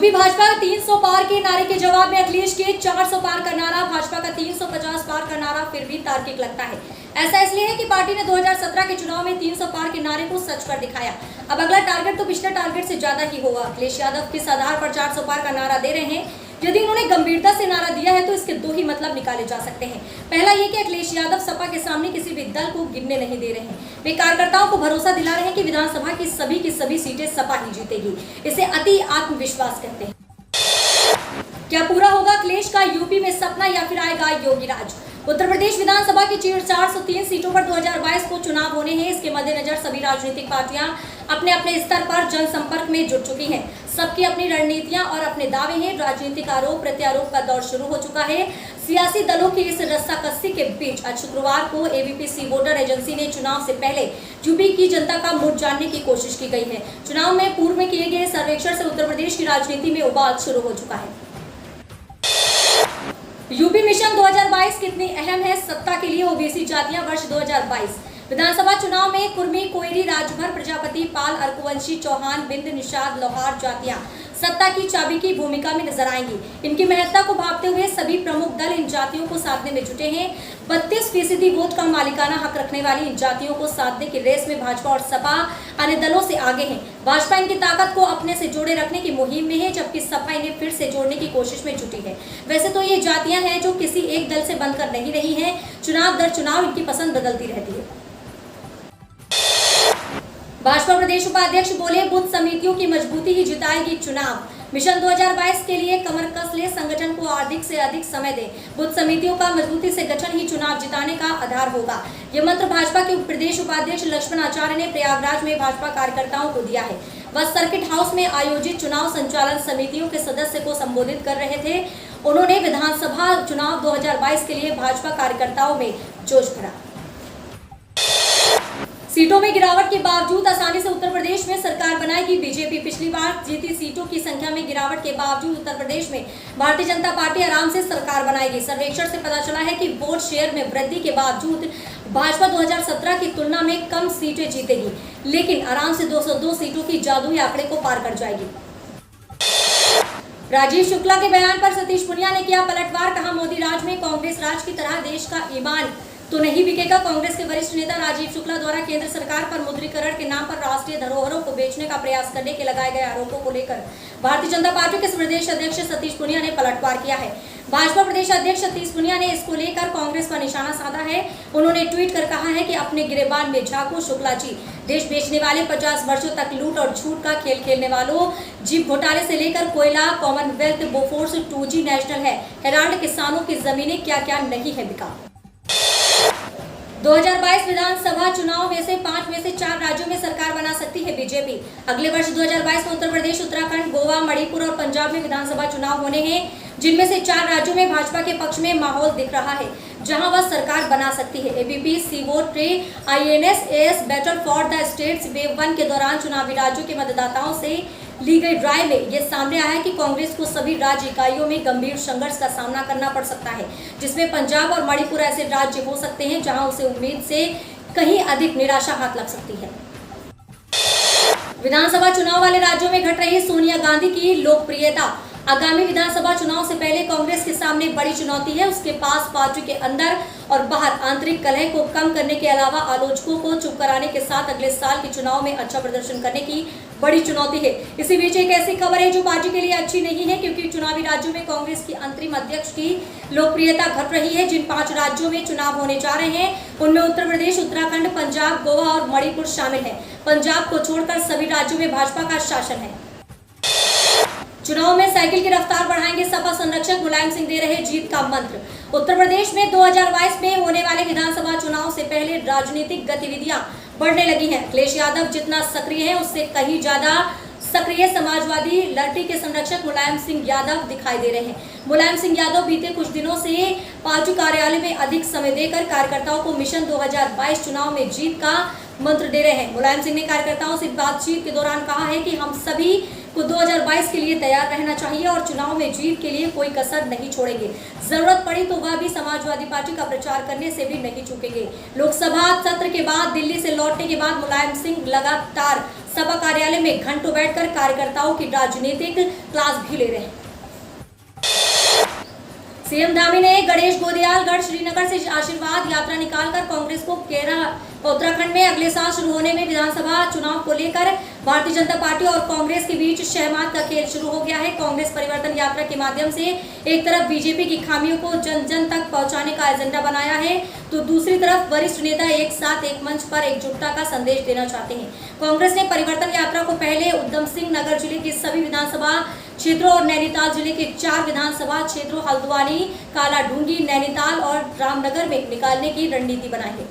UP Bhajpa 300 पार के नारे के जवाब में अखिलेश के 400 पार का नारा, भाजपा का 350 पार का नारा फिर भी तार्किक लगता है। ऐसा इसलिए है कि पार्टी ने 2017 के चुनाव में 300 पार के नारे को सच कर दिखाया। अब अगला टारगेट तो पिछले टारगेट से ज्यादा ही होगा। अखिलेश यादव किस आधार पर 400 पार का नारा दे रहे हैं? यदि उन्होंने गंभीरता से नारा दिया है तो इसके दो ही मतलब निकाले जा सकते हैं। पहला ये कि अखिलेश यादव सपा के सामने किसी भी दल को गिरने नहीं दे रहे हैं। वे कार्यकर्ताओं को भरोसा दिला रहे हैं कि विधानसभा की सभी सीटें सपा ही जीतेगी। इसे अति आत्मविश्वास कहते हैं। क्या पूरा होगा अखिलेश का यूपी में सपना या फिर आएगा योगी राज? उत्तर प्रदेश विधानसभा की 403 सीटों पर 2022 को चुनाव होने हैं। इसके मद्देनजर सभी राजनीतिक पार्टियां अपने अपने स्तर पर जनसंपर्क में जुट चुकी हैं। सबकी अपनी रणनीतियां और अपने दावे हैं। राजनीतिक आरोप प्रत्यारोप का दौर शुरू हो चुका है। सियासी दलों की इस रस्साकसी के बीच आज शुक्रवार को एबीपी सी वोटर एजेंसी ने चुनाव से पहले यूपी की जनता का मूड जानने की कोशिश की गई है। चुनाव में पूर्व में किए गए सर्वेक्षण से उत्तर प्रदेश की राजनीति में उबाल शुरू हो चुका है। यूपी मिशन 2022 कितनी अहम है सत्ता के लिए ओबीसी जातियां वर्ष 2022 विधानसभा चुनाव में कुर्मी, कोयरी, राजभर, प्रजापति, पाल, अर्कुवंशी, चौहान, बिंद, निषाद, लोहार जातियां सत्ता की चाबी की भूमिका में नजर आएंगी। इनकी महत्ता को भांपते हुए सभी प्रमुख दल इन जातियों को साधने में जुटे हैं। 32% वोट का मालिकाना हक रखने वाली इन जातियों को साधने की रेस में भाजपा और सपा अन्य दलों से आगे हैं। भाजपा इनकी ताकत को अपने से जोड़े रखने की मुहिम में है, जबकि सपा इन्हें फिर से जोड़ने की कोशिश में जुटी है। वैसे तो ये जातियां हैं जो किसी एक दल से बनकर नहीं रही हैं। चुनाव दर चुनाव इनकी पसंद बदलती रहती है। भाजपा प्रदेश उपाध्यक्ष बोले, बूथ समितियों की मजबूती ही जिताएगी चुनाव। मिशन 2022 के लिए कमर कस ले, संगठन को अधिक से अधिक समय दे। बूथ समितियों का मजबूती से गठन ही चुनाव जिताने का आधार होगा। ये मंत्र भाजपा के प्रदेश उपाध्यक्ष लक्ष्मण आचार्य ने प्रयागराज में भाजपा कार्यकर्ताओं को दिया है। वह सर्किट हाउस में आयोजित चुनाव संचालन समितियों के सदस्य को संबोधित कर रहे थे। उन्होंने विधानसभा चुनाव 2022 के लिए भाजपा कार्यकर्ताओं में जोश भरा। सीटों में गिरावट के बावजूद आसानी से उत्तर प्रदेश में सरकार बनाएगी बीजेपी। पिछली बार जीती सीटों की संख्या में गिरावट के बावजूद उत्तर प्रदेश में भारतीय जनता पार्टी आराम से सरकार बनाएगी। सर्वेक्षण से पता चला है कि वोट शेयर में वृद्धि के बावजूद भाजपा 2017 की तुलना में कम सीटें जीतेगी, लेकिन आराम से 202 सीटों की जादुई आंकड़े को पार कर जाएगी। राजीव शुक्ला के बयान पर सतीश पुनिया ने किया पलटवार, कहा मोदी राज में कांग्रेस राज की तरह देश का ईमान तो नहीं बिकेगा। कांग्रेस के वरिष्ठ नेता राजीव शुक्ला द्वारा केंद्र सरकार पर मुद्रीकरण के नाम पर राष्ट्रीय धरोहरों को बेचने का प्रयास करने के लगाए गए आरोपों को लेकर भारतीय जनता पार्टी के प्रदेश अध्यक्ष सतीश पुनिया ने पलटवार किया है। भाजपा प्रदेश अध्यक्ष सतीश पुनिया ने इसको लेकर कांग्रेस पर निशाना साधा है। उन्होंने ट्वीट कर कहा है कि अपने गिरेबान में झांको शुक्ला जी। देश बेचने वाले 50 वर्षों तक लूट और झूठ का खेल खेलने वालों, जीप घोटाले से लेकर कोयला, कॉमनवेल्थ, बोफोर्स, 2G नेशनल है, हेराल्ड, किसानों की जमीनें क्या क्या नहीं है बिका। 2022 विधानसभा चुनाव में से 5 में से 4 राज्यों में सरकार बना सकती है बीजेपी। अगले वर्ष 2022 में उत्तर प्रदेश, उत्तराखंड, गोवा, मणिपुर और पंजाब में विधानसभा चुनाव होने हैं, जिनमें से 4 राज्यों में भाजपा के पक्ष में माहौल दिख रहा है, जहां वह सरकार बना सकती है। एबीपी सी वोट रे INSAS battle for the states wave 1 के दौरान चुनावी राज्यों के मतदाताओं से ली गई राय में यह सामने आया है कि कांग्रेस को सभी राज्य इकाइयों में गंभीर संघर्ष का सामना करना पड़ सकता है, जिसमें पंजाब और मणिपुर ऐसे राज्य हो सकते हैं जहां उसे उम्मीद से कहीं अधिक निराशा हाथ लग सकती है। विधानसभा चुनाव वाले राज्यों में घट रही सोनिया गांधी की लोकप्रियता। आगामी विधानसभा चुनाव से पहले कांग्रेस के सामने बड़ी चुनौती है। उसके पास पार्टी के अंदर और बाहर आंतरिक कलह को कम करने के अलावा आलोचकों को चुप कराने के साथ अगले साल के चुनाव में अच्छा प्रदर्शन करने की बड़ी चुनौती है। इसी बीच एक ऐसी खबर है जो पार्टी के लिए अच्छी नहीं है, क्योंकि चुनावी राज्यों में कांग्रेस की अंतरिम अध्यक्ष की लोकप्रियता घट रही है। जिन 5 राज्यों में चुनाव होने जा रहे हैं उनमें उत्तर प्रदेश, उत्तराखंड, पंजाब, गोवा और मणिपुर शामिल है। पंजाब को छोड़कर सभी राज्यों में भाजपा का शासन है। चुनाव में साइकिल की रफ्तार बढ़ाएंगे सपा संरक्षक, मुलायम सिंह दे रहे जीत का मंत्र। उत्तर प्रदेश में 2022 में होने वाले विधानसभा चुनाव से पहले राजनीतिक गतिविधियां बढ़ने लगी हैं। अखिलेश यादव जितना सक्रिय है उससे कहीं ज्यादा सक्रिय समाजवादी लड़की के संरक्षक मुलायम सिंह यादव दिखाई दे रहे हैं। मुलायम सिंह यादव बीते कुछ दिनों से पार्टी कार्यालय में अधिक समय देकर कार्यकर्ताओं को मिशन 2022 चुनाव में जीत का मंत्र दे रहे हैं। मुलायम सिंह ने कार्यकर्ताओं से बातचीत के दौरान कहा है कि हम सभी को 2022 के लिए तैयार रहना चाहिए और चुनाव में जीत के लिए कोई कसर नहीं छोड़ेंगे। जरूरत पड़ी तो वह भी समाजवादी पार्टी का प्रचार करने से भी नहीं चूकेंगे। लोकसभा सत्र के बाद दिल्ली से लौटने के बाद मुलायम सिंह लगातार सभा कार्यालय में घंटों बैठकर कार्यकर्ताओं की राजनीतिक क्लास भी ले रहे हैं। सीएम धामी ने गणेश गोदयालगढ़ श्रीनगर से आशीर्वाद यात्रा निकालकर कांग्रेस को उत्तराखंड में अगले साल शुरू होने में विधानसभा चुनाव को लेकर भारतीय जनता पार्टी और कांग्रेस के बीच शहमात का खेल शुरू हो गया है। कांग्रेस परिवर्तन यात्रा के माध्यम से एक तरफ बीजेपी की खामियों को जन जन तक पहुंचाने का एजेंडा बनाया है, तो दूसरी तरफ वरिष्ठ नेता एक साथ एक मंच पर एकजुटता का संदेश देना चाहते हैं। कांग्रेस ने परिवर्तन यात्रा को पहले उधम सिंह नगर जिले के सभी विधानसभा क्षेत्रों और नैनीताल जिले के 4 विधानसभा क्षेत्रों हल्द्वानी, कालाढूंगी, नैनीताल और रामनगर में निकालने की रणनीति बनाई है।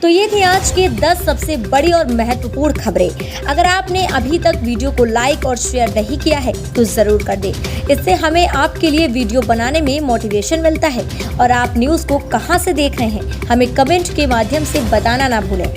तो ये थी आज की 10 सबसे बड़ी और महत्वपूर्ण खबरें। अगर आपने अभी तक वीडियो को लाइक और शेयर नहीं किया है तो जरूर कर दें। इससे हमें आपके लिए वीडियो बनाने में मोटिवेशन मिलता है। और आप न्यूज़ को कहां से देख रहे हैं हमें कमेंट के माध्यम से बताना ना भूलें।